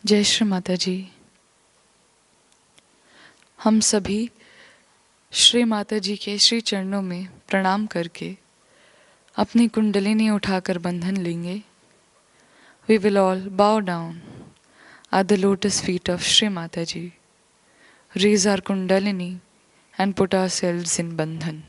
जय श्री माता जी। हम सभी श्री माता जी के श्री चरणों में प्रणाम करके अपनी कुंडलिनी उठाकर बंधन लेंगे। We will all bow down at the lotus feet of Shri Mata Ji, raise our kundalini and put ourselves in bandhan.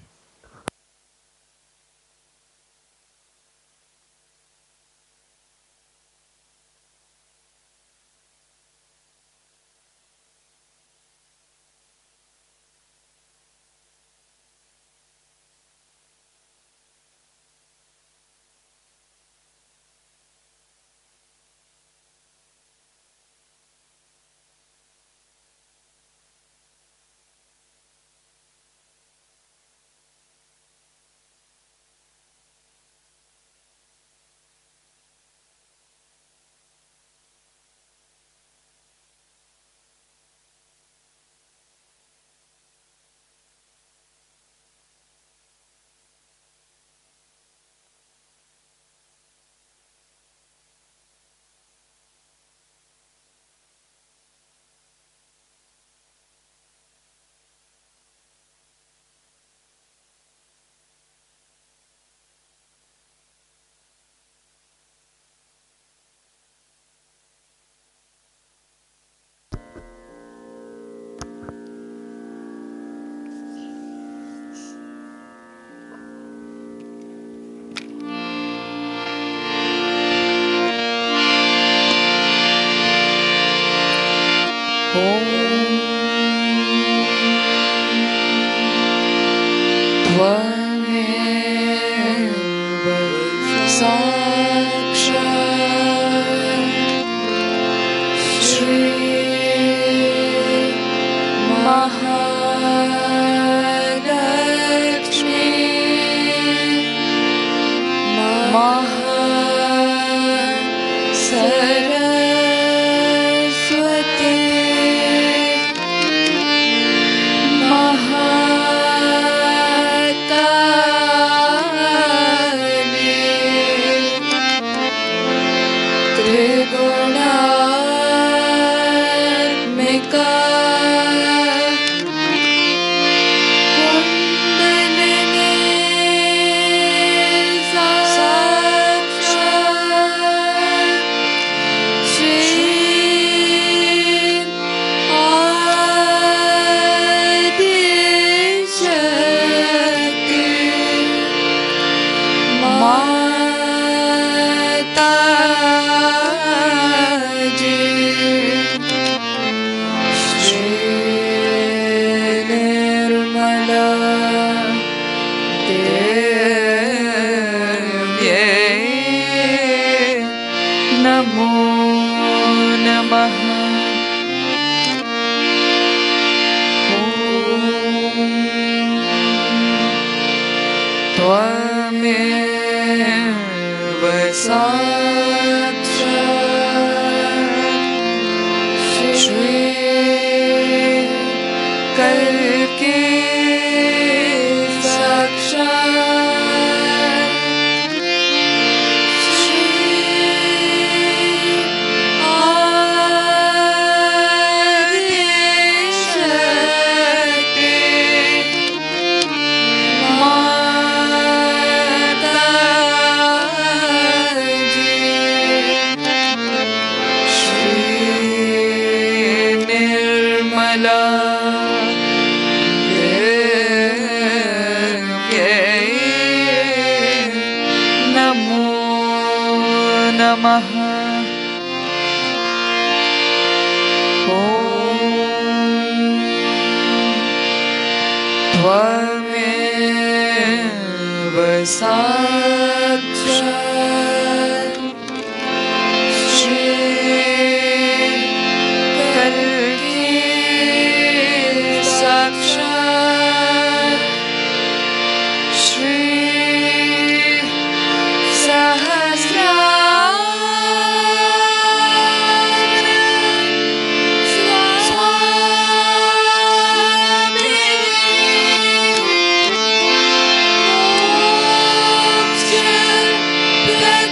Let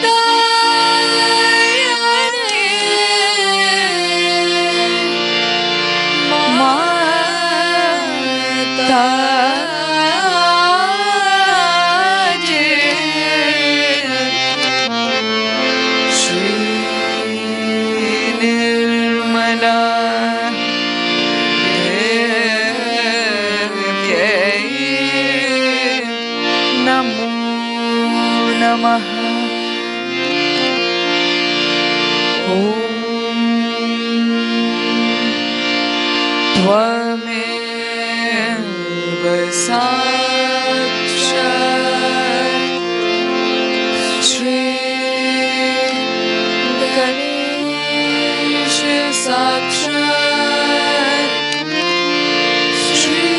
नमो नमः। त्वमेव साक्षात् श्री गणेश साक्षात् श्री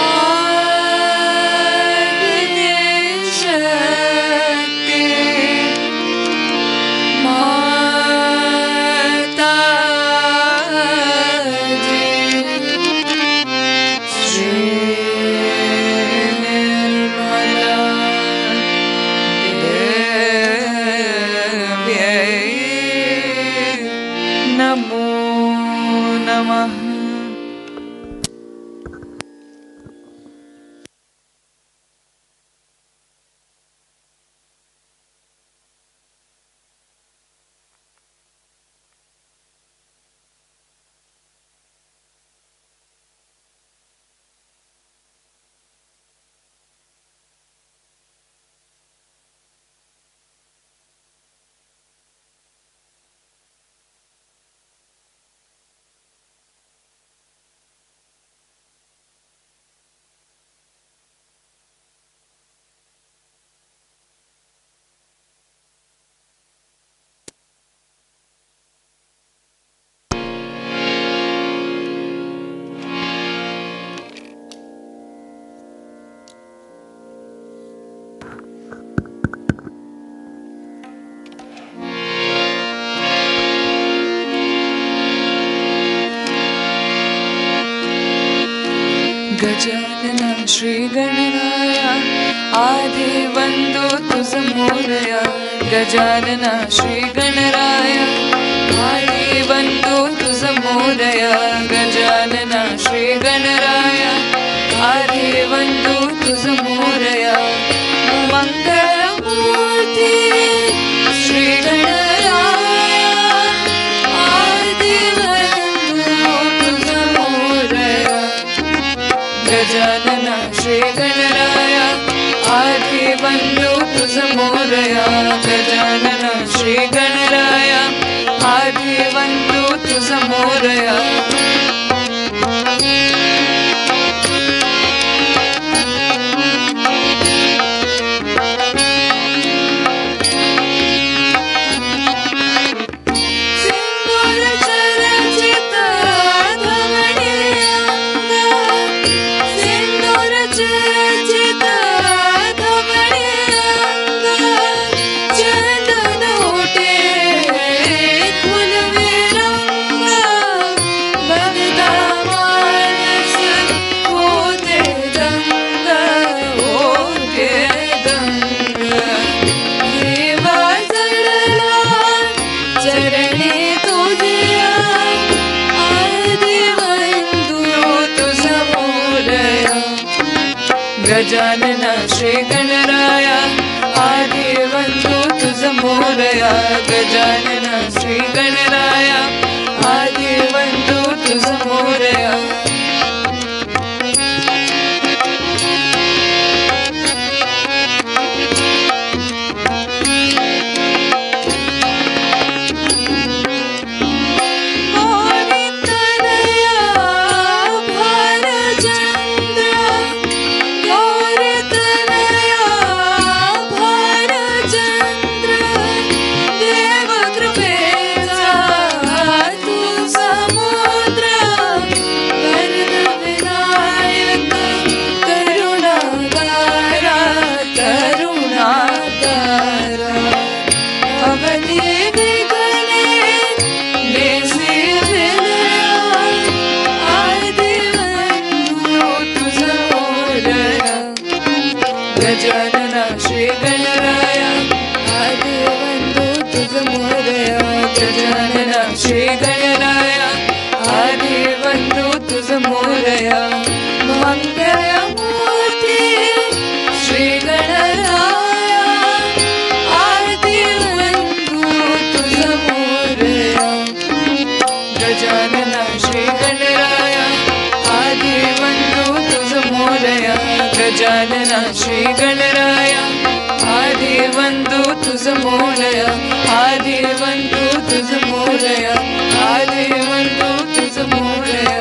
आदित्य शक्ति माता जी श्री निर्मला देव्यै नमो नमः। गजानन श्री गणराय आदि वंदो तुझ मोरया। गजानन श्री गणराय आदि वंदो तुझ मोरया। गजानन श्री गणराय आदि वंदो तुझ मोरया। मंगलमूर्ति श्री गणराय आदि वंदो तुझ मोरया। गजानन श्री गणराय आदि वंदो तुझ मोरया। गजानन श्री गणराय आदि वंदो तुझ मोरया। गजानन श्री गणराय आदि वंदो तुझ मोरया। गजानन श्री गणराय आदि वंदो तुझ मोरया। गजानन श्री गणराय आदि वंदो तुझ मोरया। गजानन श्री गणराय आदि वंदो तुझ मोरया। मंगलमूर्ति श्री गणराय आदि वंदो तुझ मोरया। गजानन श्री गणराय आदि वंदो तुझ मोरया। गजानन श्री गणराय आदि वंदु तुझ मोरया आदि वंदु तुझ मोरया आदि वंदु तुझ मोरया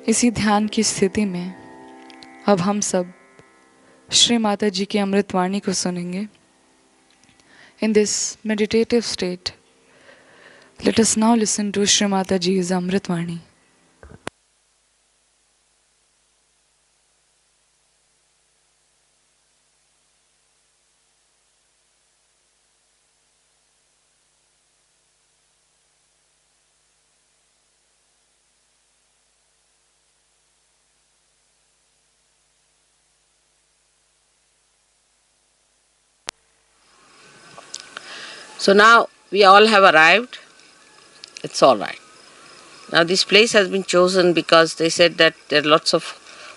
इसी ध्यान की स्थिति में अब हम सब श्री माता जी की अमृतवाणी को सुनेंगे. In this meditative state, let us now listen to Shri Mata Ji's Amritvani. So now we all have arrived. It's all right. Now this place has been chosen because they said that there are lots of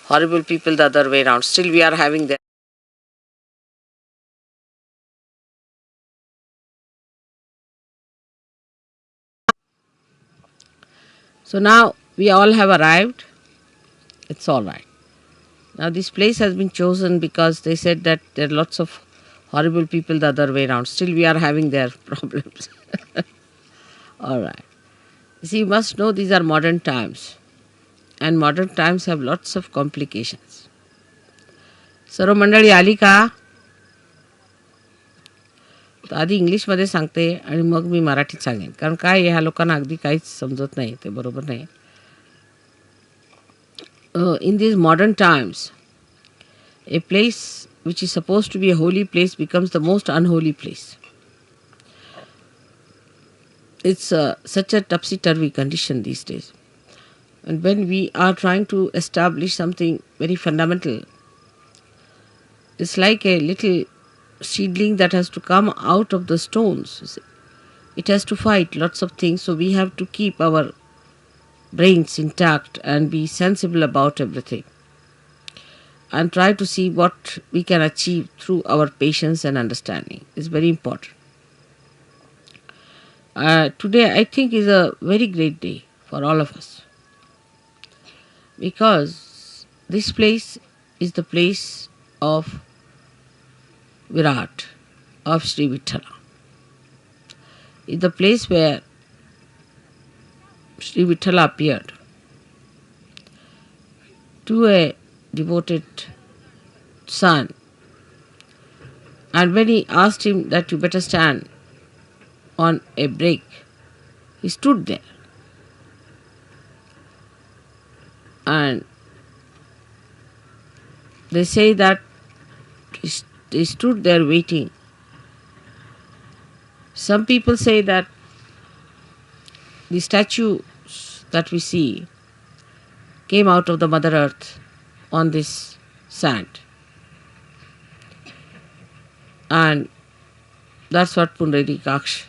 horrible people the other way around. Still we are having them. So now we all have arrived. It's all right. Now this place has been chosen because they said that there are lots of horrible people the other way around. Still we are having their problems. All right. See, you must know these are modern times. And modern times have lots of complications. सर्व मंडळी आली का? तर आधी इंग्लिशमध्ये सांगते आणि मग मी मराठीत सांगेन, कारण काय ह्या लोकांना अगदी काहीच समजत नाही, ते बरोबर नाही. In these modern times, a place which is supposed to be a holy place becomes the most unholy place. It's such a topsy-turvy condition these days. And when we are trying to establish something very fundamental, it's like a little seedling that has to come out of the stones. It has to fight lots of things, so we have to keep our brains intact and be sensible about everything and try to see what we can achieve through our patience and understanding. It's very important. Today I think is a very great day for all of us, because this place is the place of Virat, of Shri Vithala. It's the place where Shri Vithala appeared to a devoted son. And when he asked him that you better stand on a break, he stood there. And they say that he stood there waiting. Some people say that the statues that we see came out of the Mother Earth on this sand. And that's what Pundarikaksh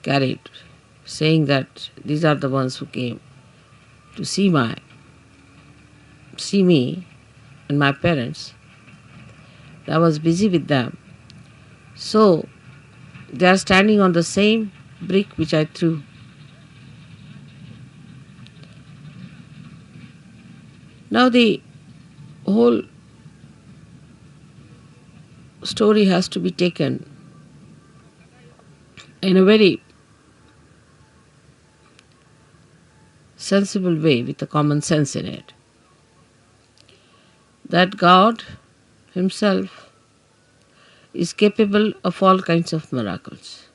carried, saying that these are the ones who came to see me and my parents. I was busy with them. So they are standing on the same brick which I threw. Now the whole story has to be taken in a very sensible way with a common sense in it. That God Himself is capable of all kinds of miracles.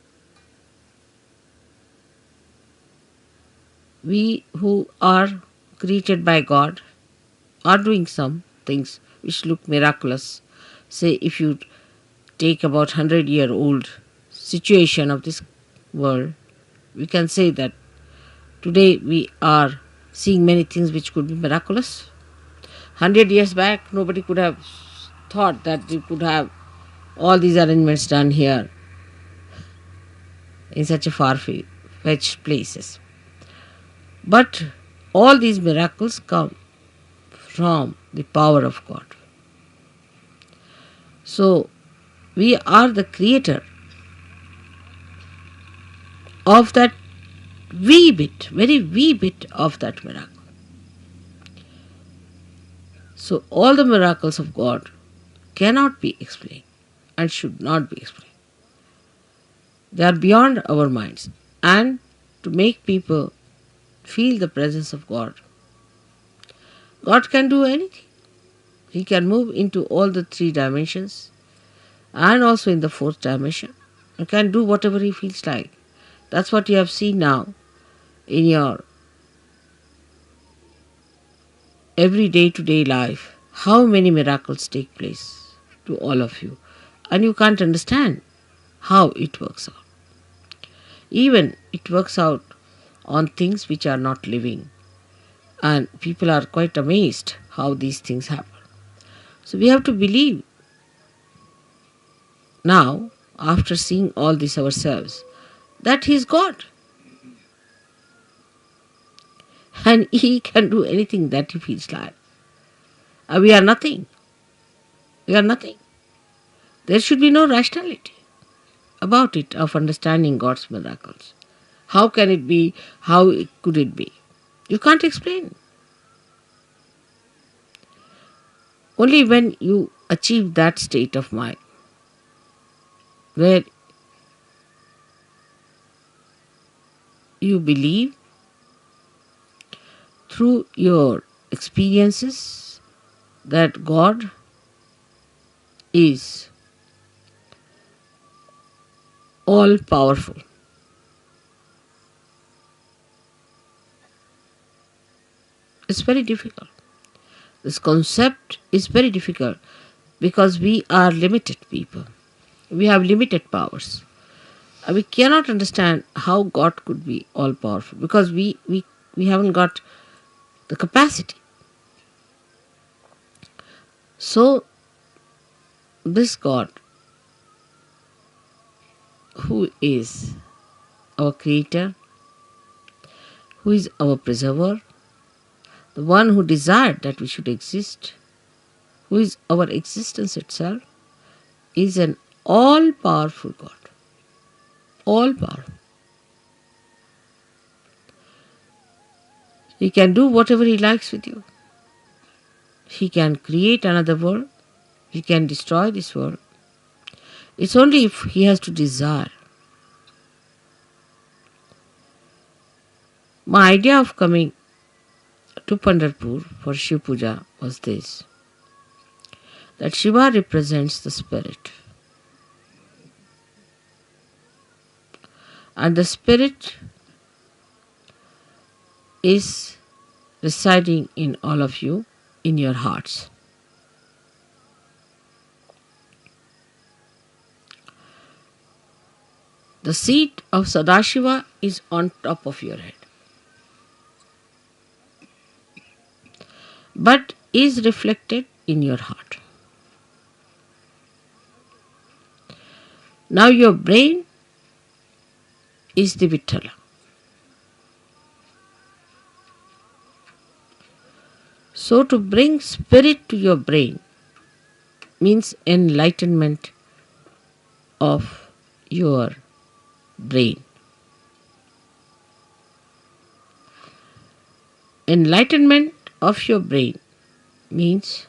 We who are created by God are doing some things which look miraculous. Say, if you take about 100-year-old situation of this world, we can say that today we are seeing many things which could be miraculous. 100 years back, nobody could have thought that you could have all these arrangements done here in such a far-fetched places. But all these miracles come from the power of God. So, we are the creator of that wee bit, very wee bit of that miracle. So, all the miracles of God cannot be explained and should not be explained. They are beyond our minds. And to make people feel the presence of God. God can do anything. He can move into all the three dimensions and also in the fourth dimension. He can do whatever He feels like. That's what you have seen now in your every day-to-day life. How many miracles take place to all of you. And you can't understand how it works out. Even it works out on things which are not living. And people are quite amazed how these things happen. So we have to believe now, after seeing all this ourselves, that He is God. And He can do anything that He feels like. And we are nothing. We are nothing. There should be no rationality about it, of understanding God's miracles. How can it be? How could it be? You can't explain. Only when you achieve that state of mind, where you believe through your experiences that God is all powerful. It's very difficult. This concept is very difficult because we are limited people. We have limited powers. We cannot understand how God could be all powerful because we haven't got the capacity. So, this God, who is our creator, who is our preserver, the one who desired that we should exist, who is our existence itself, is an all-powerful God. All-powerful. He can do whatever He likes with you. He can create another world. He can destroy this world. It's only if He has to desire. My idea of coming to Pandarpur for Shiv Puja was this, that Shiva represents the spirit. And the spirit is residing in all of you, in your hearts. The seat of Sadashiva is on top of your head, but is reflected in your heart. Now your brain is the Vittala. So to bring spirit to your brain means enlightenment of your brain. Enlightenment of your brain means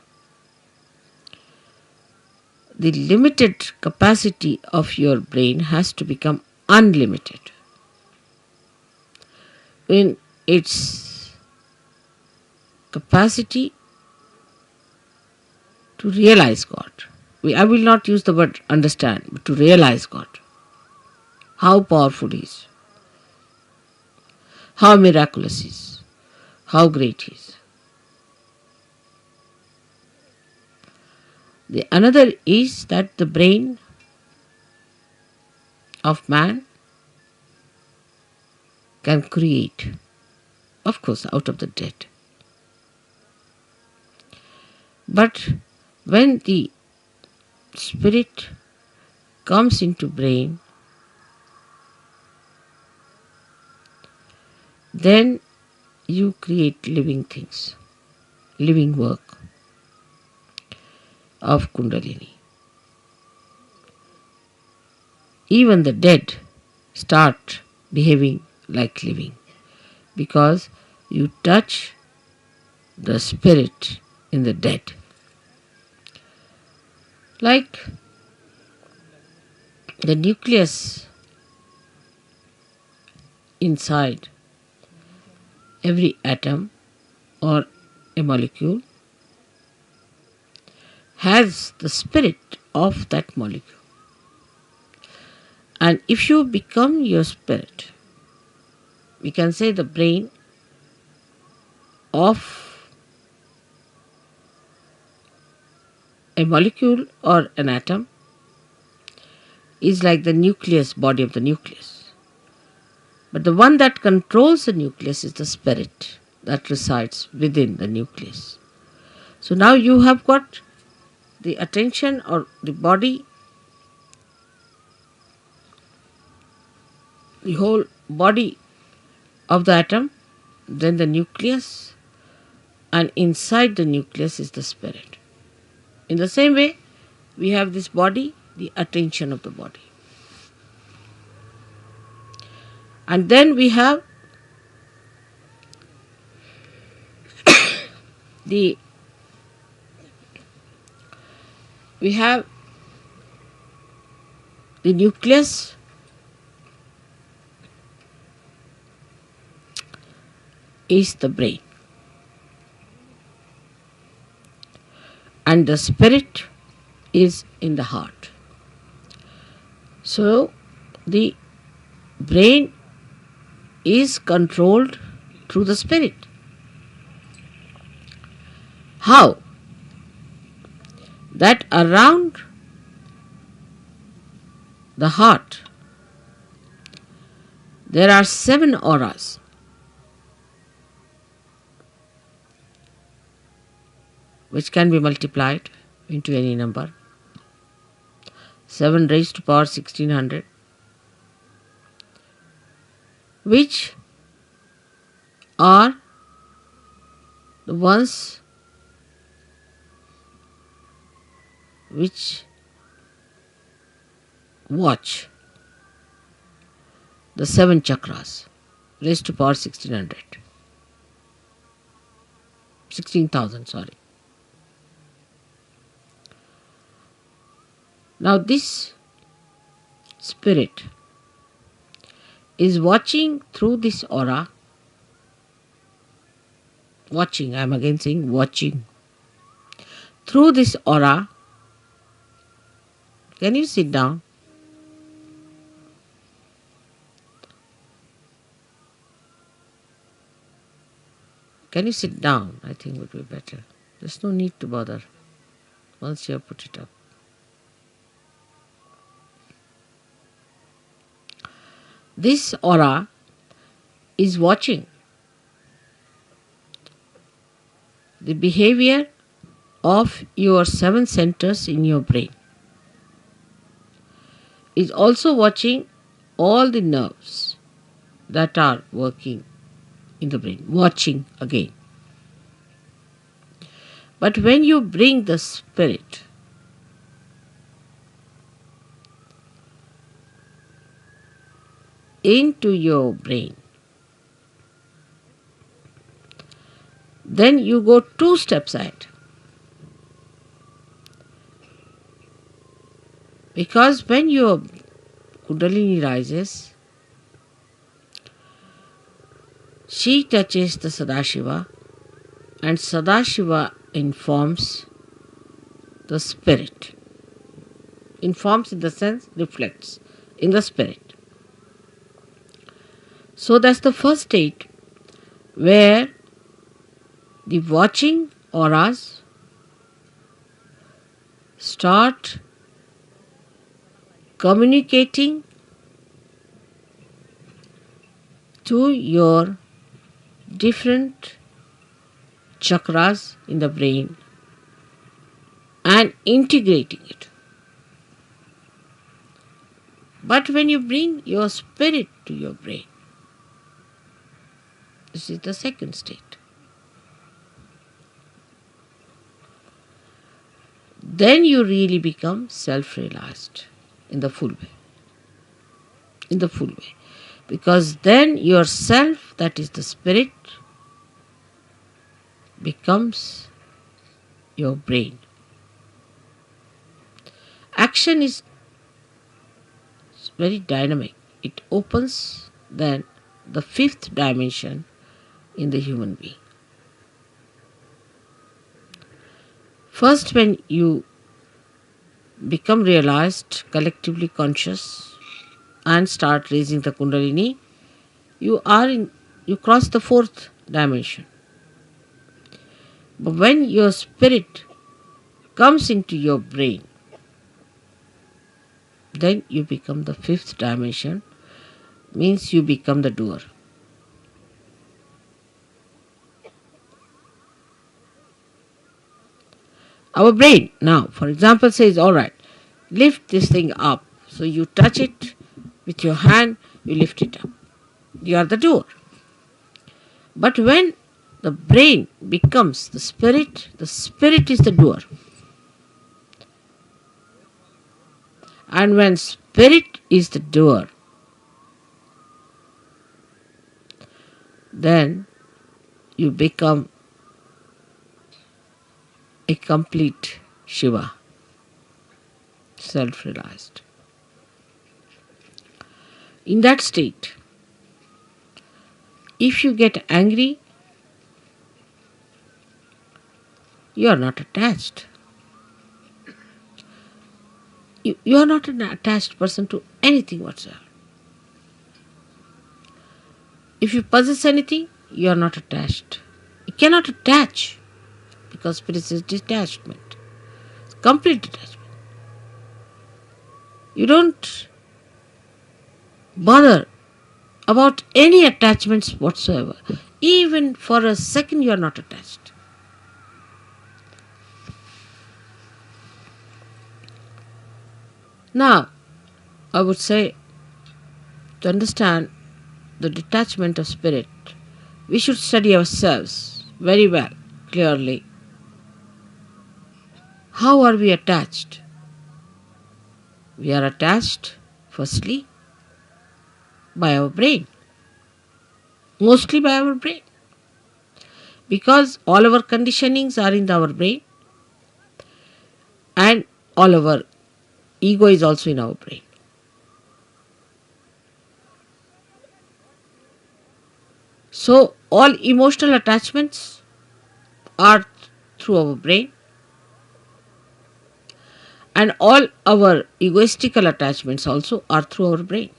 the limited capacity of your brain has to become unlimited in its capacity to realize God. I will not use the word understand, but to realize God. How powerful He is, how miraculous He is, how great He is. The another is that the brain of man can create, of course, out of the dead. But when the spirit comes into brain, then you create living things, living work of Kundalini. Even the dead start behaving like living because you touch the spirit in the dead. Like the nucleus inside every atom or a molecule has the spirit of that molecule. And if you become your spirit, we can say the brain of a molecule or an atom is like the nucleus, body of the nucleus. But the one that controls the nucleus is the spirit that resides within the nucleus. So now you have got the attention or the body, the whole body of the atom, then the nucleus, and inside the nucleus is the spirit. In the same way, we have this body, the attention of the body. And then we have the nucleus is the brain, and the spirit is in the heart. So the brain is controlled through the spirit. How? That around the heart there are 7 auras. Which can be multiplied into any number. 7 raised to power 1600, which are the ones which watch the 7 chakras raised to power 16,000, sorry. Now this spirit is watching through this aura. Watching, I am again saying watching. Through this aura. Can you sit down? Can you sit down? I think would be better. There's no need to bother once you have put it up. This aura is watching the behavior of your 7 centers in your brain. Is also watching all the nerves that are working in the brain. Watching again. But when you bring the spirit into your brain, then you go 2 steps ahead. Because when your Kundalini rises, she touches the Sadashiva, and Sadashiva informs the spirit. Informs in the sense reflects in the spirit. So that's the first state where the watching auras start communicating to your different chakras in the brain and integrating it. But when you bring your spirit to your brain, this is the second state. Then you really become self-realized in the full way. In the full way. Because then yourself, that is the spirit, becomes your brain. Action is very dynamic. It opens then the 5th dimension in the human being. First, when you become realized, collectively conscious, and start raising the Kundalini, you cross the fourth dimension. But when your spirit comes into your brain, then you become the fifth dimension, means you become the doer. Our brain now, for example, says, alright, lift this thing up. So you touch it with your hand, you lift it up. You are the doer. But when the brain becomes the spirit is the doer. And when spirit is the doer, then you become a complete Shiva, self-realized. In that state, if you get angry, you are not attached. You are not an attached person to anything whatsoever. If you possess anything, you are not attached. You cannot attach because spirit is detachment. It's complete detachment. You don't bother about any attachments whatsoever. Even for a second you are not attached. Now, I would say, to understand the detachment of spirit, we should study ourselves very well, clearly. How are we attached? We are attached, firstly, by our brain. Mostly by our brain. Because all our conditionings are in our brain and all our ego is also in our brain. So all emotional attachments are through our brain and all our egoistical attachments also are through our brain.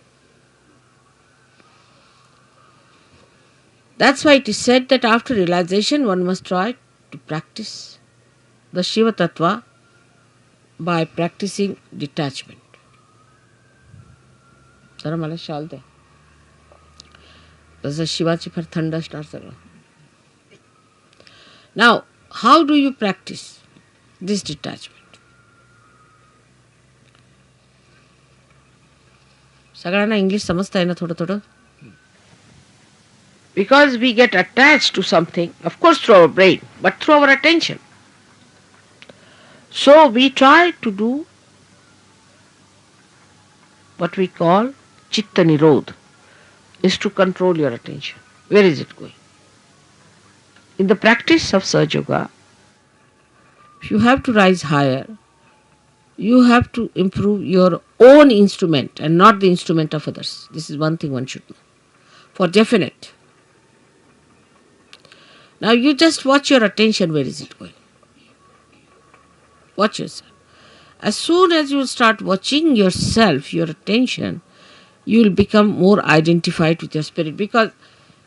That's why it is said that after realization one must try to practice the Shiva Tattva by practicing detachment. जरा मला शाल दे. तसं शिवाची फार थंड असणार सगळं. Now, how do you practice this detachment? सगळ्यांना English समजतंय ना थोडं थोडं? Because we get attached to something, of course through our brain, but through our attention. So we try to do what we call Chitta Nirodh, is to control your attention. Where is it going? In the practice of Sahaja Yoga, if you have to rise higher, you have to improve your own instrument and not the instrument of others. This is one thing one should know. For definite. Now you just watch your attention, where is it going? Watch yourself. As soon as you start watching yourself, your attention, you will become more identified with your spirit. Because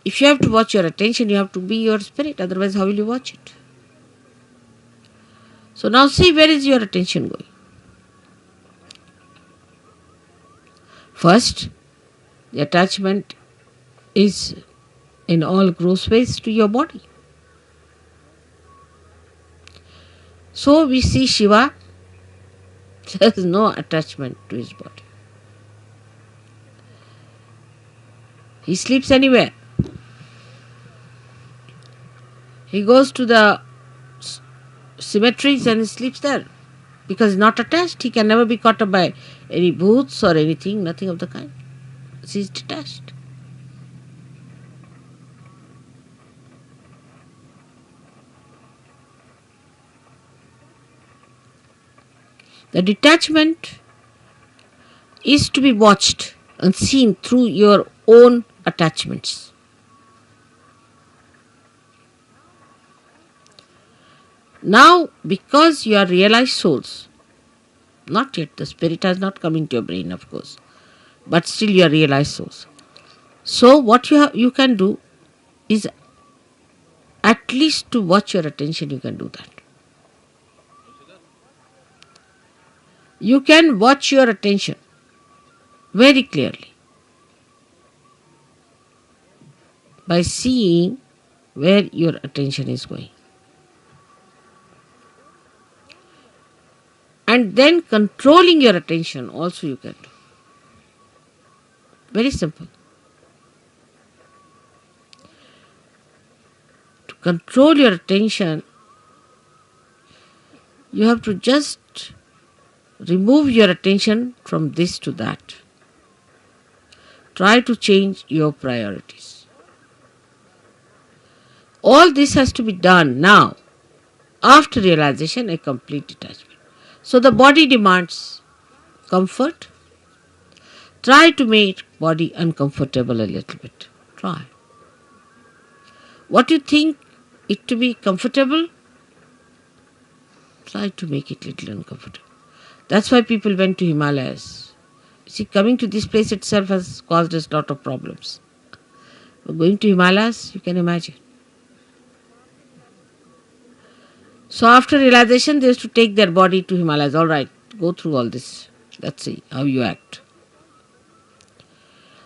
if you have to watch your attention, you have to be your spirit. Otherwise, how will you watch it? So now see, where is your attention going? First, the attachment is in all gross ways to your body. So we see Shiva, there is no attachment to his body. He sleeps anywhere. He goes to the cemeteries and he sleeps there. Because he's not attached, he can never be caught up by any booths or anything, nothing of the kind. He is detached. The detachment is to be watched and seen through your own attachments. Now, because you are realized souls, not yet, the spirit has not come into your brain, of course, but still you are realized souls. So what you can do is at least to watch your attention, you can do that. You can watch your attention very clearly by seeing where your attention is going. And then controlling your attention also you can do. Very simple. To control your attention, you have to just remove your attention from this to that. Try to change your priorities. All this has to be done now, after realization, a complete detachment. So the body demands comfort. Try to make body uncomfortable a little bit. Try. What you think it to be comfortable, try to make it little uncomfortable. That's why people went to Himalayas. See, coming to this place itself has caused us a lot of problems. But going to Himalayas, you can imagine. So after realization, they used to take their body to Himalayas. All right, go through all this. Let's see how you act.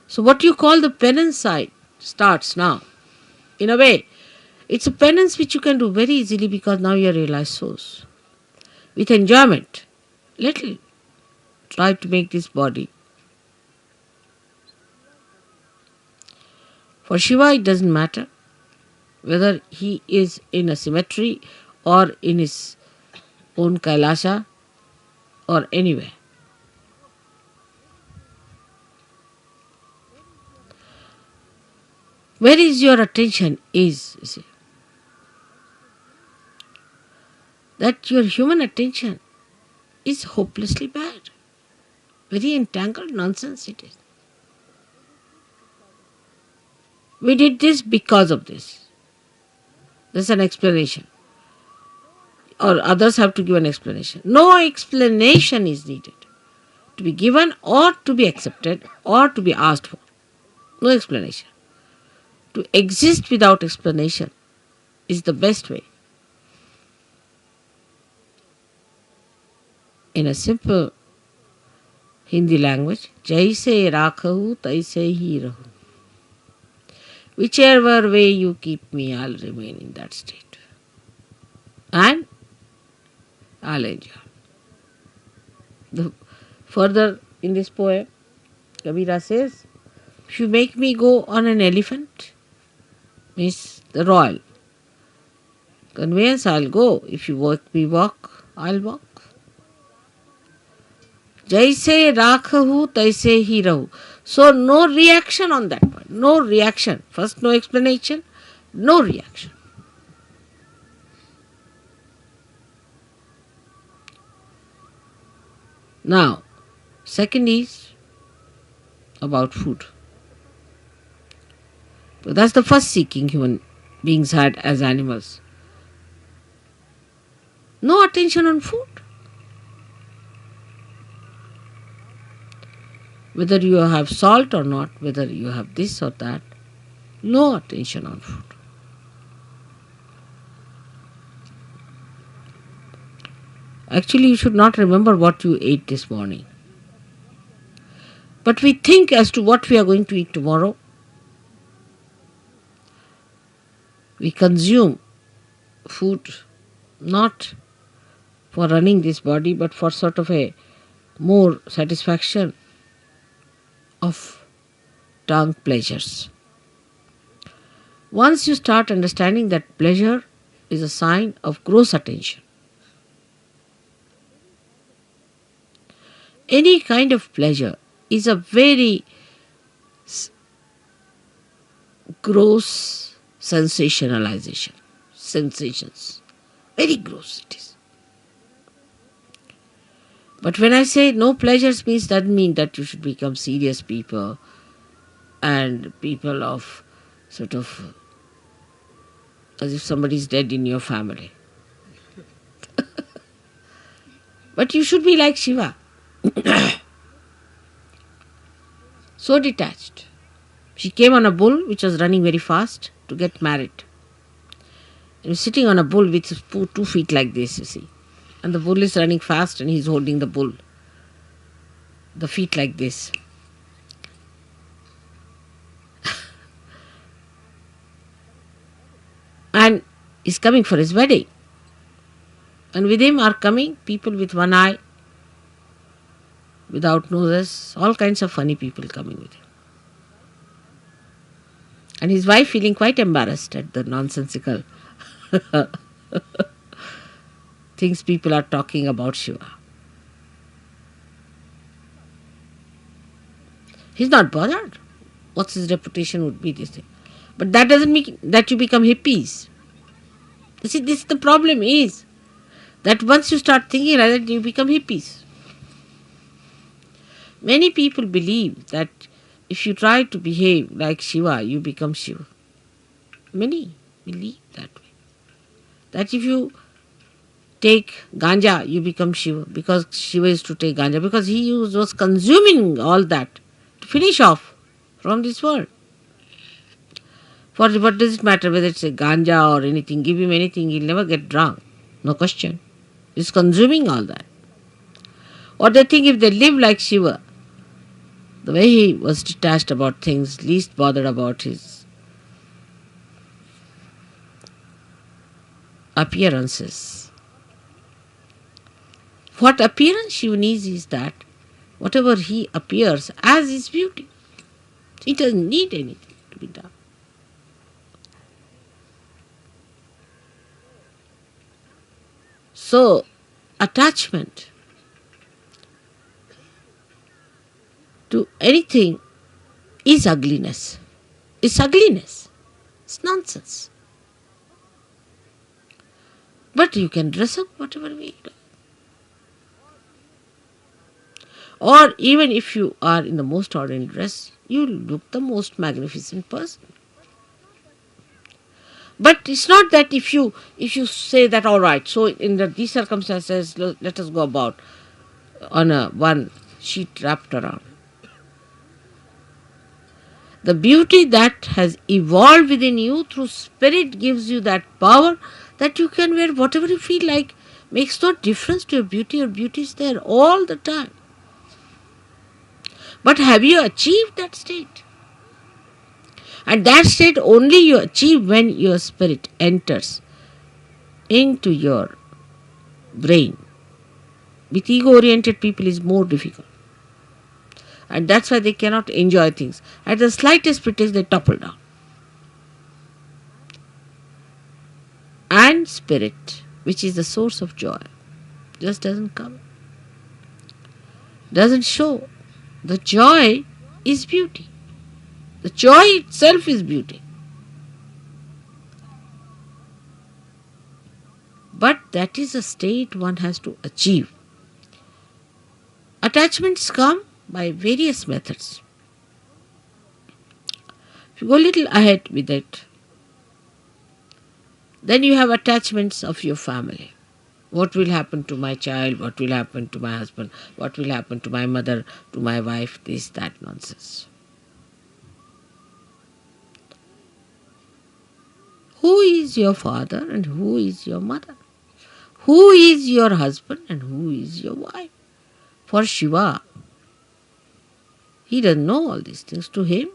So what you call the penance side starts now. In a way, it's a penance which you can do very easily because now you are realized souls. With enjoyment, little. Try to make this body. For Shiva, it doesn't matter whether he is in a cemetery or in his own Kailasha or anywhere. Where is your attention is, you see. That your human attention is hopelessly bad. Very entangled nonsense it is. We did this because of this. There's an explanation. Or others have to give an explanation. No explanation is needed to be given or to be accepted or to be asked for. No explanation. To exist without explanation is the best way. In a simple Hindi language, jaise rakhahu taise hi rahu. Whichever way you keep me, I'll remain in that state. And I'll enjoy. Further in this poem, Kabira says, if you make me go on an elephant, means the royal conveyance, I'll go. If you make me walk, I'll walk. Jaise rakhahu taise hi rahu. So no reaction on that point. No reaction. First no explanation, no reaction. Now, second is about food. So that's the first seeking human beings had as animals. No attention on food. Whether you have salt or not, whether you have this or that, no attention on food. Actually, you should not remember what you ate this morning. But we think as to what we are going to eat tomorrow. We consume food not for running this body, but for sort of a more satisfaction of tongue pleasures. Once you start understanding that pleasure is a sign of gross attention, any kind of pleasure is a very gross sensationalization. Sensations. Very gross it is. But when I say no pleasures means, doesn't mean that you should become serious people and people of sort of as if somebody is dead in your family. But you should be like Shiva. So detached. She came on a bull which was running very fast to get married. He was sitting on a bull with his 2 feet like this, you see. And the bull is running fast and he's holding the bull, the feet like this. And he's coming for his wedding. And with him are coming people with one eye, without noses, all kinds of funny people coming with him. And his wife feeling quite embarrassed at the nonsensical things people are talking about Shiva. He's not bothered. What's his reputation would be, this thing. But that doesn't mean that you become hippies. You see, this the problem is that once you start thinking like that, you become hippies. Many people believe that if you try to behave like Shiva, you become Shiva. Many believe that way. That if you take ganja, you become Shiva, because Shiva is to take ganja, because he was consuming all that to finish off from this world. For what does it matter whether it's a ganja or anything? Give him anything, he'll never get drunk. No question. He's consuming all that. Or they think if they live like Shiva, the way he was detached about things, least bothered about his appearances. What appearance Shiva needs is that whatever he appears as his beauty. He doesn't need anything to be done. So, attachment to anything is ugliness. It's ugliness. It's nonsense. But you can dress up whatever way you like. Or even if you are in the most ordinary dress, you look the most magnificent person. But it's not that if you say that, all right, so in these circumstances, let us go about on a one sheet wrapped around. The beauty that has evolved within you through spirit gives you that power that you can wear whatever you feel like. Makes no difference to your beauty. Your beauty is there all the time. But have you achieved that state? And that state only you achieve when your spirit enters into your brain. With ego-oriented people is more difficult. And that's why they cannot enjoy things. At the slightest pretext, they topple down. And spirit, which is the source of joy, just doesn't come. Doesn't show. The joy is beauty. The joy itself is beauty. But that is a state one has to achieve. Attachments come by various methods. If you go a little ahead with it, then you have attachments of your family. What will happen to my child? What will happen to my husband? What will happen to my mother, to my wife? This, that nonsense. Who is your father and who is your mother? Who is your husband and who is your wife? For Shiva, he doesn't know all these things. To him,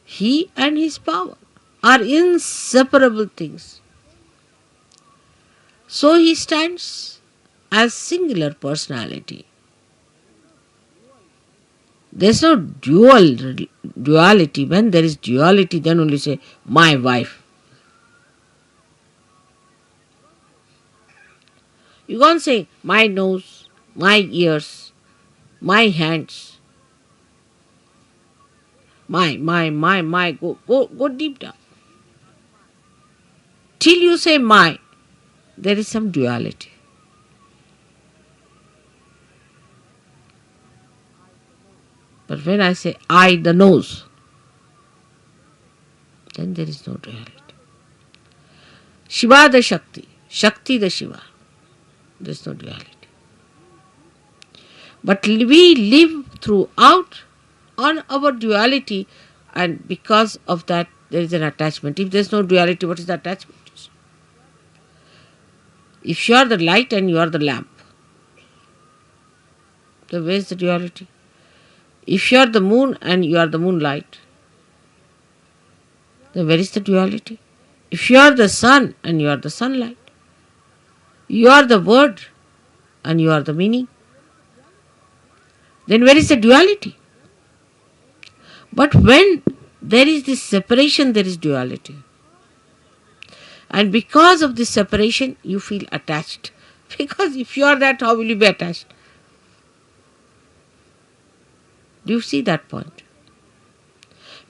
he and his power are inseparable things. So he stands as singular personality. There's no duality. When there is duality, then only say, my wife. You can't say, my nose, my ears, my hands, my, go deep down. Till you say my, there is some duality. But when I say I, the nose, then there is no duality. Shiva the Shakti, Shakti the Shiva, there is no duality. But we live throughout on our duality, and because of that there is an attachment. If there is no duality, what is the attachment? If you are the light and you are the lamp, then where is the duality? If you are the moon and you are the moonlight, then where is the duality? If you are the sun and you are the sunlight, you are the word and you are the meaning, then where is the duality? But when there is this separation, there is duality. And because of this separation, you feel attached. Because if you are that, how will you be attached? Do you see that point?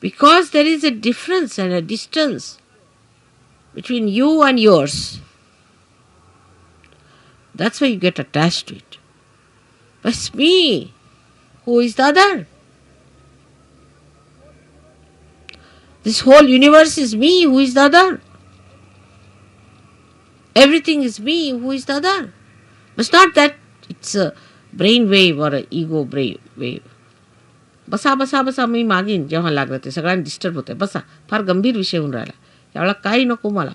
Because there is a difference and a distance between you and yours. That's why you get attached to it. But it's me. Who is the other? This whole universe is me. Who is the other? Everything is me. Who is the other? But it's not that it's a brain wave or an ego brain wave. बसा बसा बसा मी मागीन जेव्हा लागलं ते सगळ्यांना disturb होतंय. बसा, फार गंभीर विषय होऊन राहिला. त्यावेळेला काही नको मला.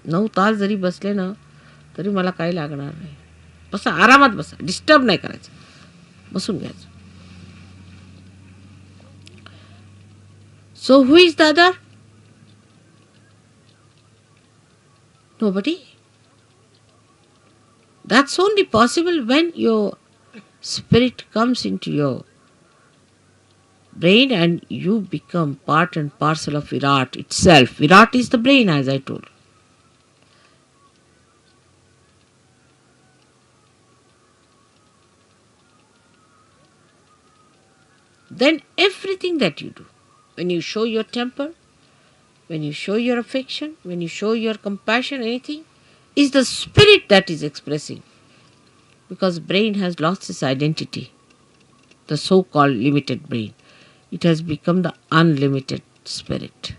9 तास जरी बसले ना तरी मला काही लागणार नाही. बसा, आरामात बसा, डिस्टर्ब नाही करायचं, बसून घ्यायचं. So who is the other? Nobody. That's only possible when your spirit comes into your brain and you become part and parcel of Virat itself. Virat is the brain, as I told. Then everything that you do, when you show your temper, when you show your affection, when you show your compassion, anything, is the spirit that is expressing. Because brain has lost its identity, the so-called limited brain. It has become the unlimited spirit.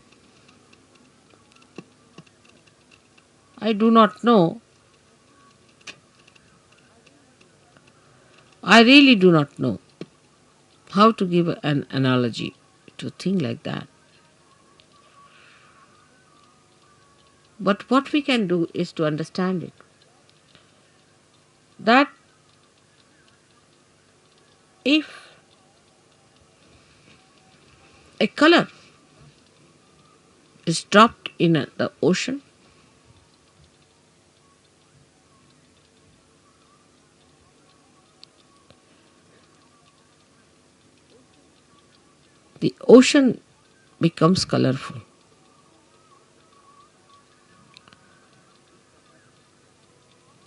I do not know. I really do not know how to give an analogy to a thing like that. But what we can do is to understand it. That if a color is dropped in the ocean, the ocean becomes colorful.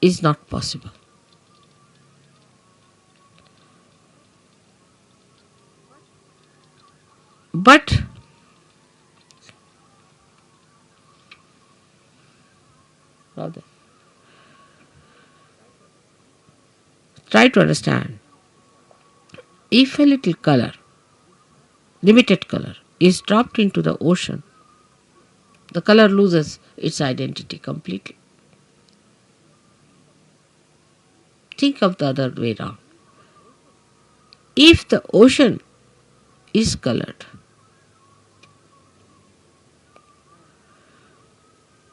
Is not possible. But rather, try to understand. If a little color, limited color, is dropped into the ocean, the color loses its identity completely. Think of the other way around. If the ocean is colored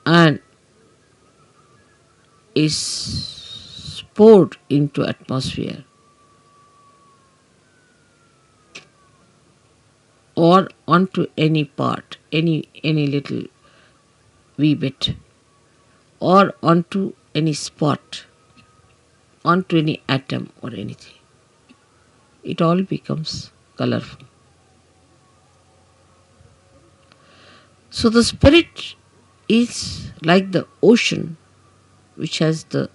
and is poured into atmosphere or onto any part, any little wee bit, or onto any spot, onto any atom or anything, it all becomes colorful. So the spirit is like the ocean which has the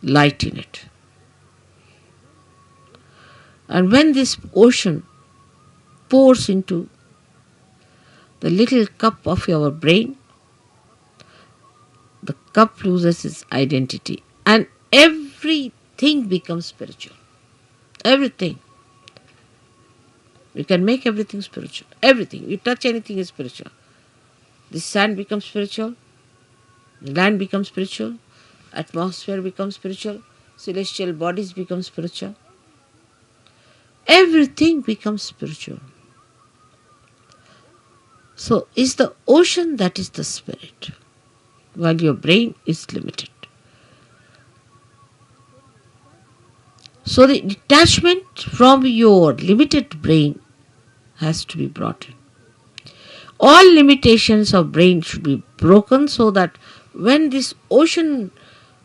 light in it. And when this ocean pours into the little cup of your brain, the cup loses its identity and everything becomes spiritual. Everything. You can make everything spiritual. Everything. You touch anything is spiritual. The sand becomes spiritual. The land becomes spiritual. Atmosphere becomes spiritual. celestial bodies become spiritual. Everything becomes spiritual. So, is the ocean that is the spirit, while your brain is limited. So, the detachment from your limited brain has to be brought in. All limitations of brain should be broken so that when this ocean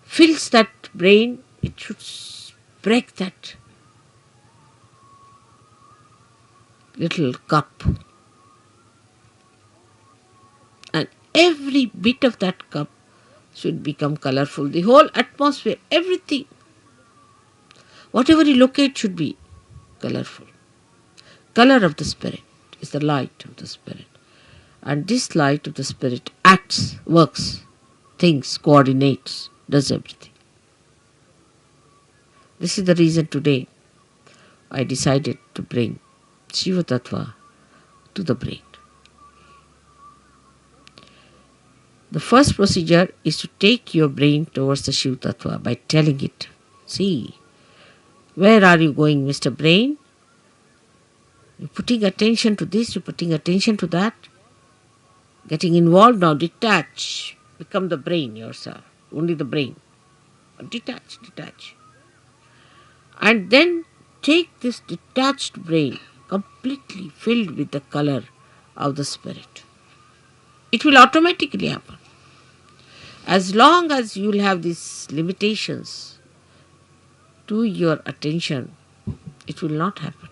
fills that brain, it should break that little cup. And every bit of that cup should become colorful. The whole atmosphere, everything, whatever you locate should be colorful. Color of the spirit is the light of the spirit. And this light of the spirit acts, works, thinks, coordinates, does everything. This is the reason today I decided to bring Shiva Tattva to the brain. The first procedure is to take your brain towards the Shiva Tattva by telling it, see, where are you going, Mr. Brain? You're putting attention to this, you're putting attention to that. Getting involved now, detach. Become the brain yourself, only the brain. Detach, detach. And then take this detached brain completely filled with the color of the spirit. It will automatically happen. As long as you will have these limitations to your attention, it will not happen.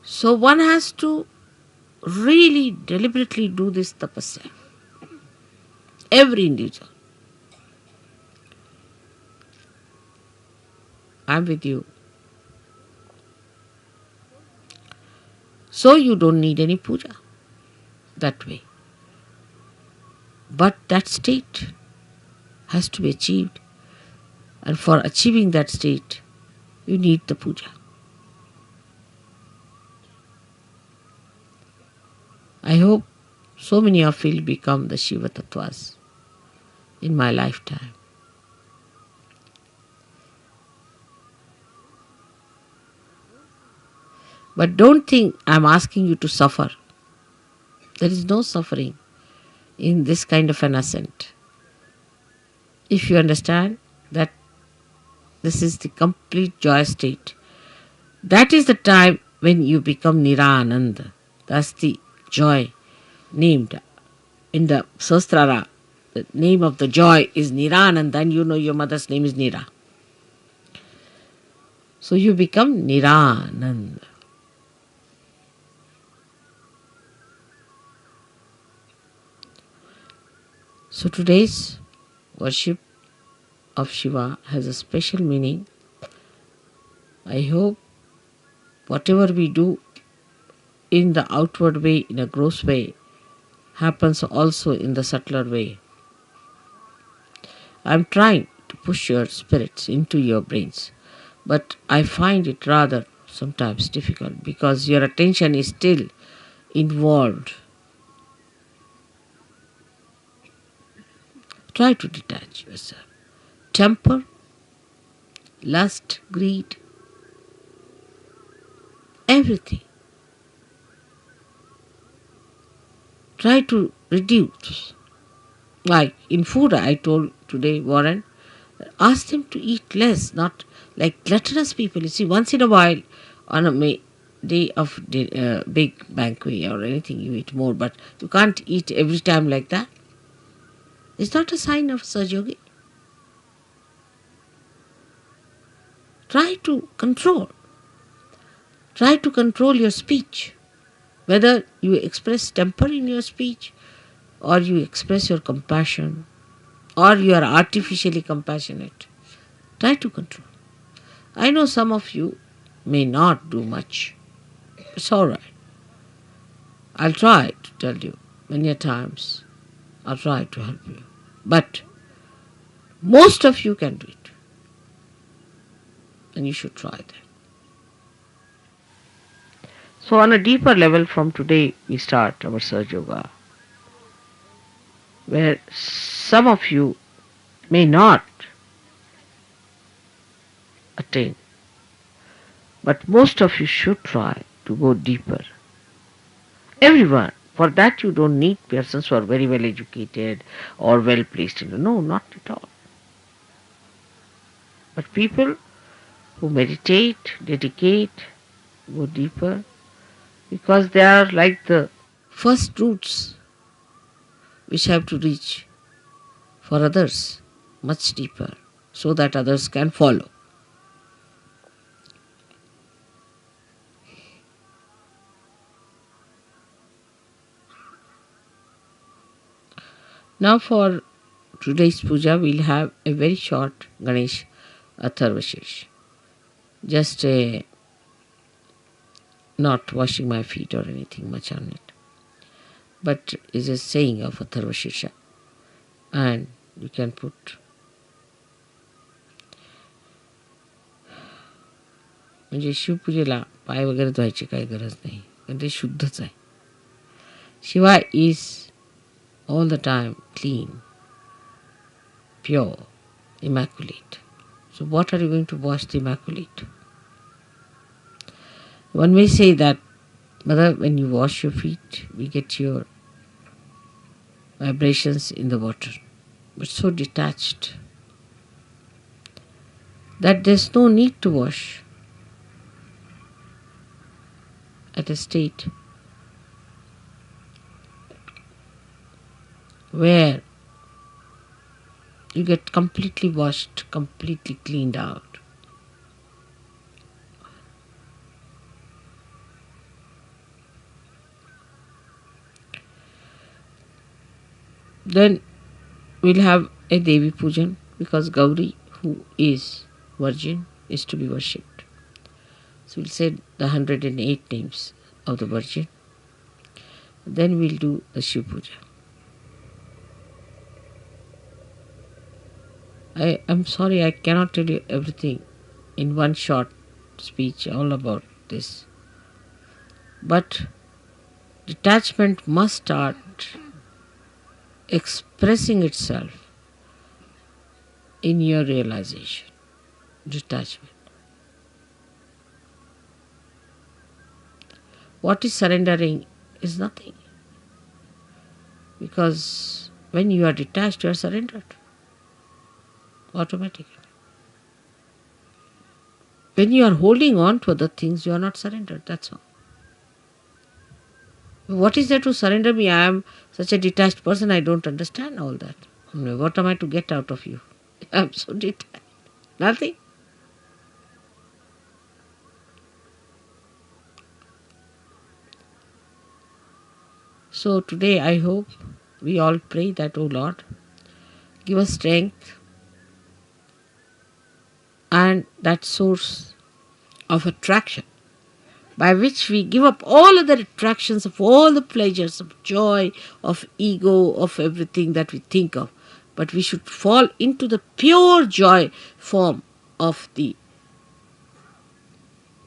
So one has to really deliberately do this tapasya. Every individual. I am with you. So you don't need any puja that way. But that state has to be achieved. And for achieving that state, you need the puja. I hope so many of you will become the Shiva Tattvas in my lifetime. But don't think I'm asking you to suffer. There is no suffering in this kind of an ascent. If you understand that this is the complete joy state, that is the time when you become Nirananda. That's the joy named in the Sahasrara. The name of the joy is Nirananda, and you know your mother's name is Nira. So you become Nirananda. So today's worship of Shiva has a special meaning. I hope whatever we do in the outward way, in a gross way, happens also in the subtler way. I am trying to push your spirits into your brains, but I find it rather sometimes difficult because your attention is still involved. Try to detach yourself. Temper, lust, greed, everything. Try to reduce. Like in food, I told today, Warren, ask them to eat less, not like gluttonous people. You see, once in a while, on a day of big banquet or anything, you eat more, but you can't eat every time like that. It's not a sign of Sahaja. Try to control. Try to control your speech. Whether you express temper in your speech, or you express your compassion, or you are artificially compassionate. Try to control. I know some of you may not do much. It's all right. I'll try to tell you many times. I'll try to help you. But most of you can do it. And you should try that. So on a deeper level from today, we start our Sahaja Yoga, where some of you may not attain. But most of you should try to go deeper. Everyone. For that you don't need persons who are very well educated or well placed. No, not at all. But people who meditate, dedicate, go deeper, because they are like the first roots which have to reach for others much deeper so that others can follow. Now for today's puja we'll have a very short Ganesh Atharvashesh. Just not washing my feet or anything much on it, but is a saying of Atharvashesha, and you can put म्हणजे शिवपूजेला पाय वगैरे धुवायची काही गरज नाही कारण ते शुद्धच आहे. Shiva is all the time clean, pure, immaculate. So what are you going to wash the immaculate? One may say that, Mother, when you wash your feet, we get your vibrations in the water, but so detached that there's no need to wash at a state where you get completely washed, completely cleaned out. Then we'll have a Devi Pujan because Gauri, who is Virgin, is to be worshipped. So we'll say the 108 names of the Virgin. Then we'll do the Shiv Puja. I'm sorry I cannot tell you everything in one short speech all about this. But detachment must start expressing itself in your realization. Detachment. What is surrendering is nothing. Because when you are detached, you are surrendered. Automatically. When you are holding on to other things, you are not surrendered. That's all. What is there to surrender me? I am such a detached person, I don't understand all that. What am I to get out of you? I am so detached. Nothing. So today I hope we all pray that, O Lord, give us strength and that source of attraction by which we give up all other attractions of all the pleasures of joy, of ego, of everything that we think of. But we should fall into the pure joy form of the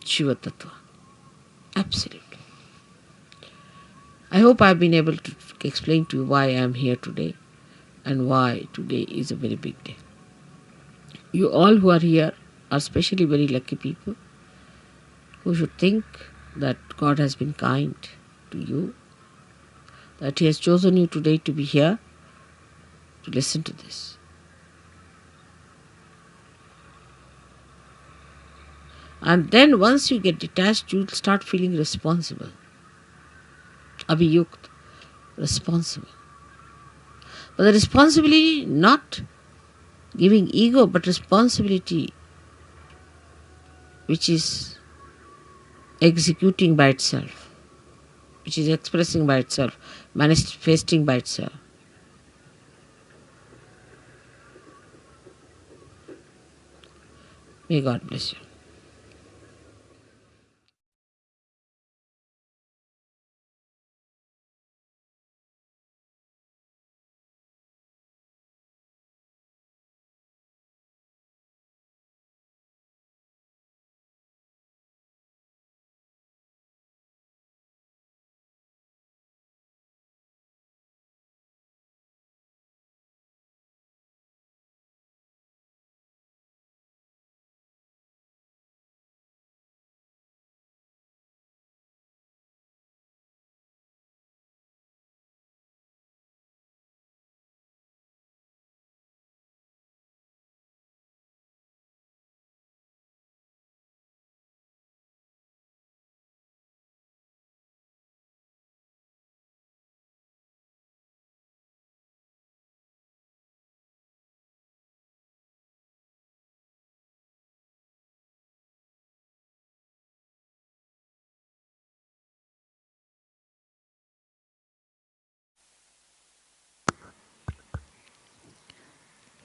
Shiva Tattva. Absolutely. I hope I have been able to explain to you why I am here today and why today is a very big day. You all who are here are especially very lucky people who should think that God has been kind to you, that He has chosen you today to be here to listen to this. And then once you get detached, you will start feeling responsible. Abhiyukt, responsible. But the responsibility not giving ego, but responsibility which is executing by itself, which is expressing by itself, manifesting by itself. May God bless you.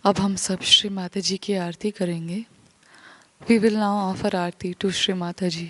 अब हम सब श्री माता जी की आरती करेंगे. We will now offer aarti to Shri Mata Ji.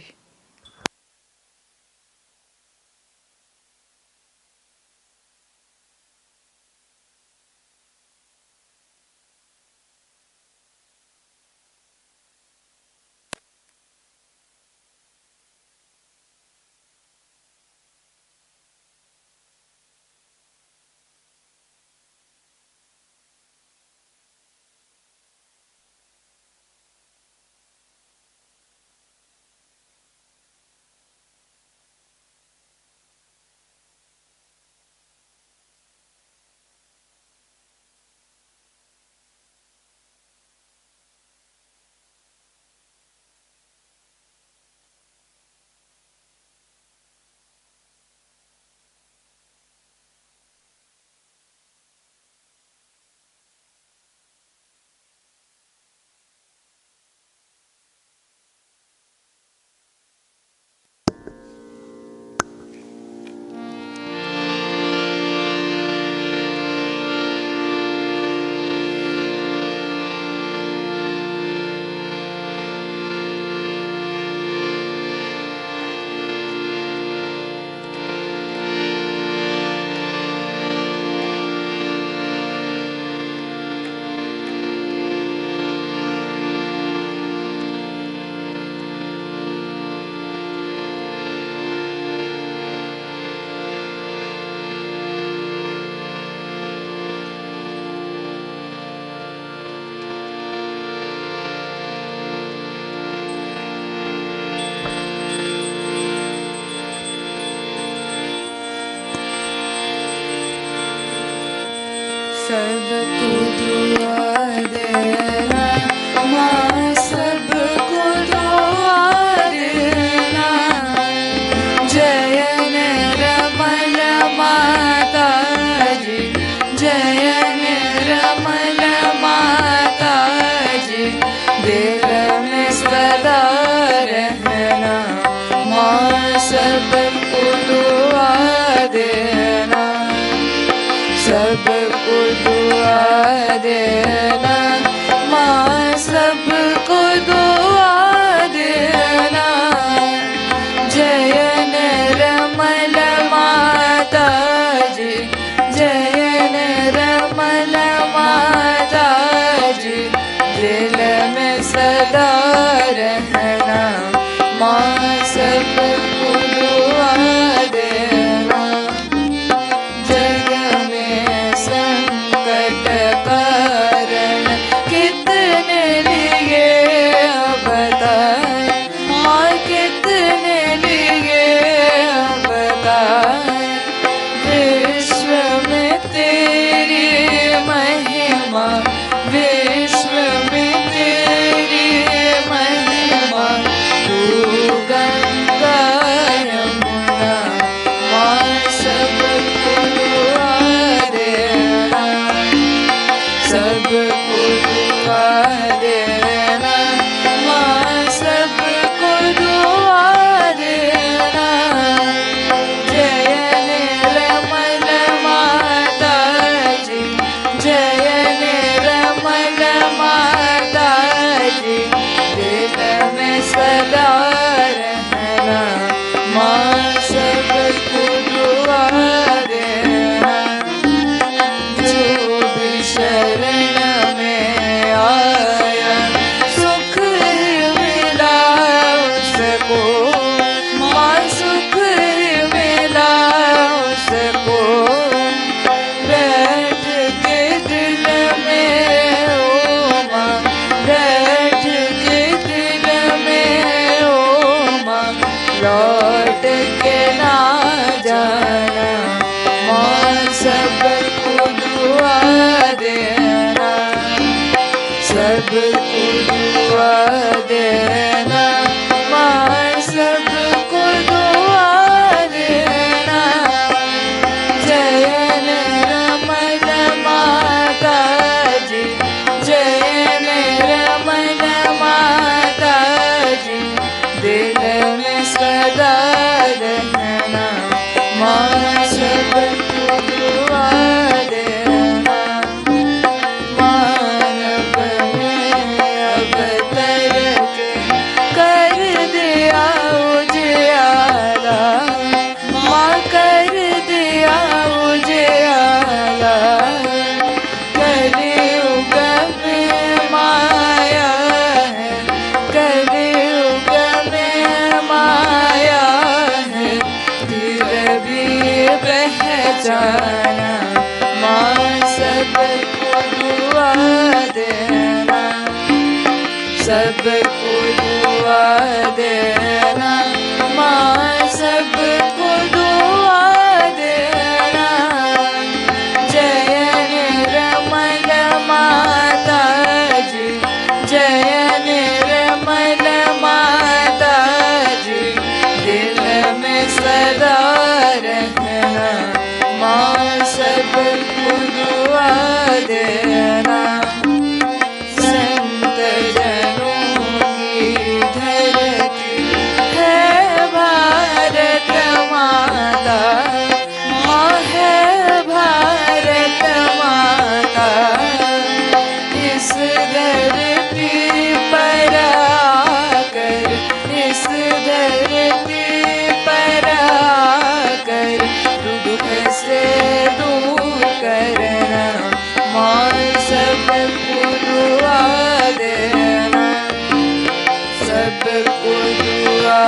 सबको दुआ देना, माँ सबको दुआ देना. जय निर्मल माता जी, जय निर्मल माता जी. दिल में सदा रहना, माँ सबको दुआ देना. सबको दुआ देना, माँ सबको दुआ देना. जय निर्मल माता जी, जय निर्मल माता जी. दिल में सदा रहना, माँ सबको दुआ देना. कारण कितने लिए बताए, माँ कितने लिए बताए. विश्व में तेरी महिमा, विश्व में तेरी महिमा. तू गंगा यमुना, माँ सबको दुआ देना. सबको दुआ देना, माँ सबको दुआ देना. जय निर्मल माता जी, जय निर्मल माता जी. दिल में सदा रहना, माँ सबको दुआ देना. जो भी शरण में आया, सुख मिला उसको, माँ सुख मिला उसको. बैठ के दिल में ओ माँ, बैठ के दिल में ओ माँ. लौट के ना जाना, माँ सबको दुआ देना. सबको दुआ देना, माँ सबको दुआ देना. जय निर्मल माता जी, जय निर्मल माता जी. दिल में सदा रहना, माँ सबको दुआ देना. माँ सबको दुआ देना माँ, सबको दुआ देना। जय निर्मल माता जी, जय निर्मल माता जी, दिल में सदा रहना माँ, सबको दुआ देना। संत जनों की धरती है भारत माता, माँ है भारत माता। इस धरती पर आकर, इस धरती पर आकर दुख से दूर करना माँ, सबको दुआ देना, सबको दुआ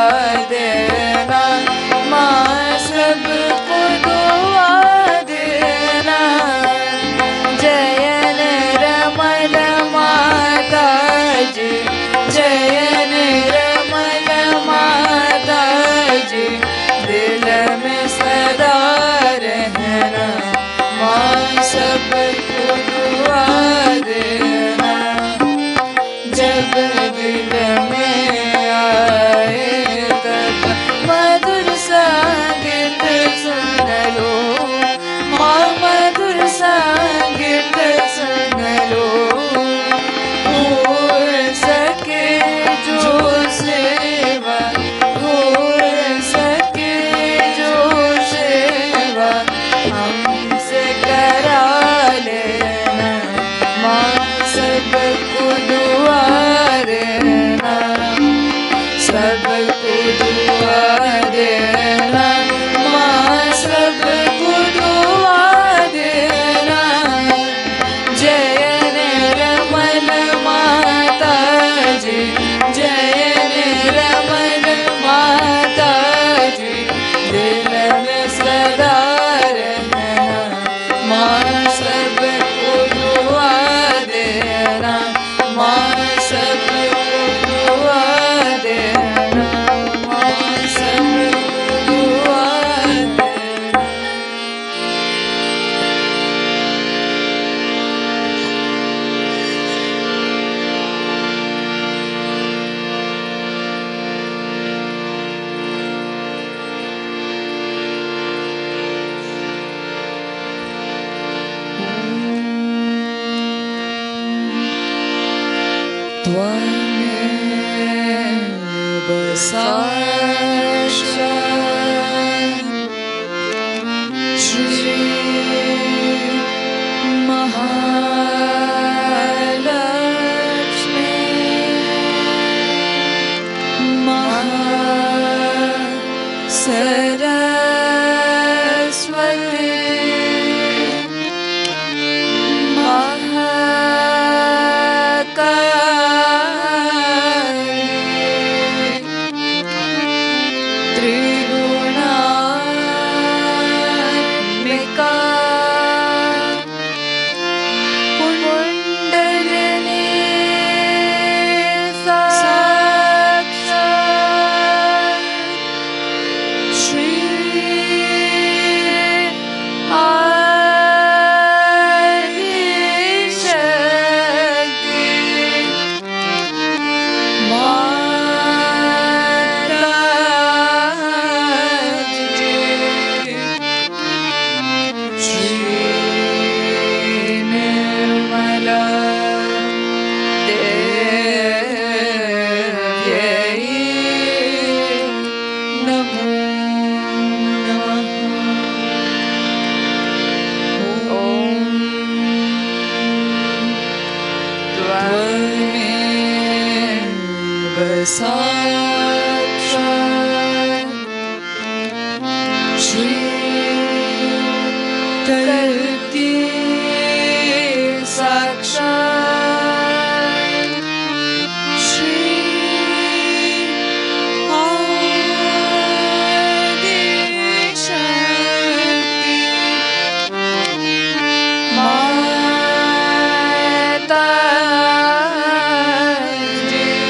देना माँ, सबको दुआ देना। जय निर्मल माता जी, जय निर्मल माता जी, दिल में सदा रहना माँ, सबको दुआ देना। जब दिल में आए तब मधुर संगीत सुन लो माँ, मधुर संगीत सुन लो। हो सके जो सेवा, हो सके जो सेवा हमसे करा लेना माँ, सबको दुआ देना, सबको दुआ देना माँ, सबको दुआ देना। जय निर्मल माता जी, जय निर्मल माता जी, दिल में सदा रहना माँ, सबको दुआ देना माँ, सबको दुआ देना माँ, सबको दुआ देना। त्वमेव साक्षात् श्री महालक्ष्मी महासरस्वती महाकाली त्रिगुणात्मिका कुंडलिनी साक्षात् श्री साक्षात् श्री करती साक्षात् श्री आदिशक्ति माता जी।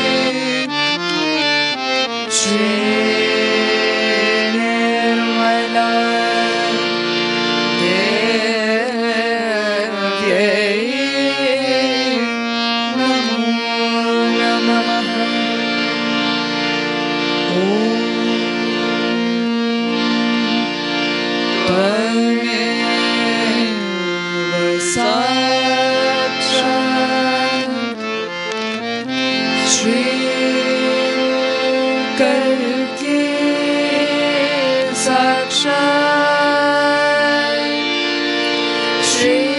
करके साक्षात श्री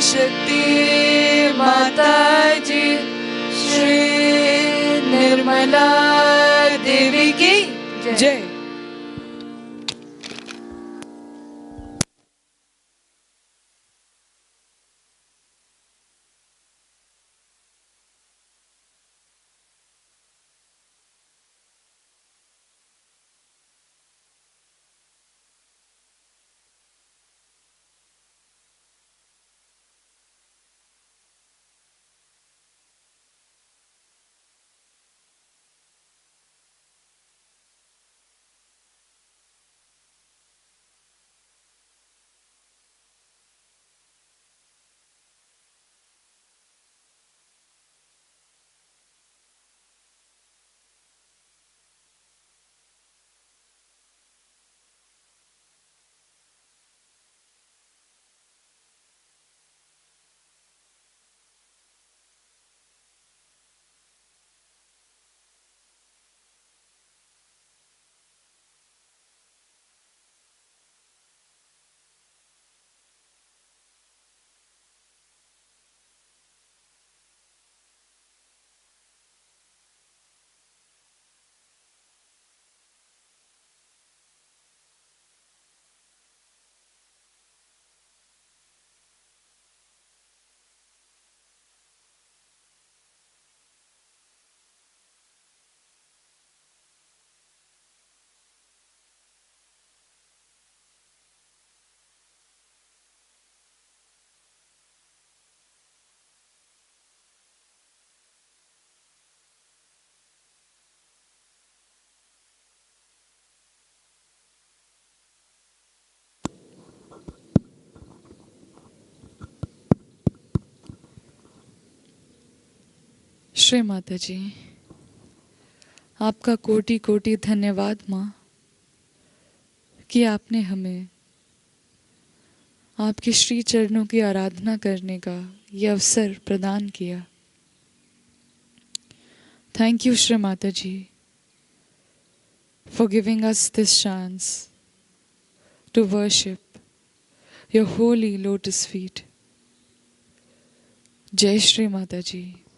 शक्ति माता जी श्री निर्मला देवी की जय। श्री माता जी, आपका कोटि कोटि धन्यवाद माँ कि आपने हमें आपके श्री चरणों की आराधना करने का ये अवसर प्रदान किया। Thank you Shri Mata ji for giving us this chance to worship your holy lotus feet. जय श्री माता जी।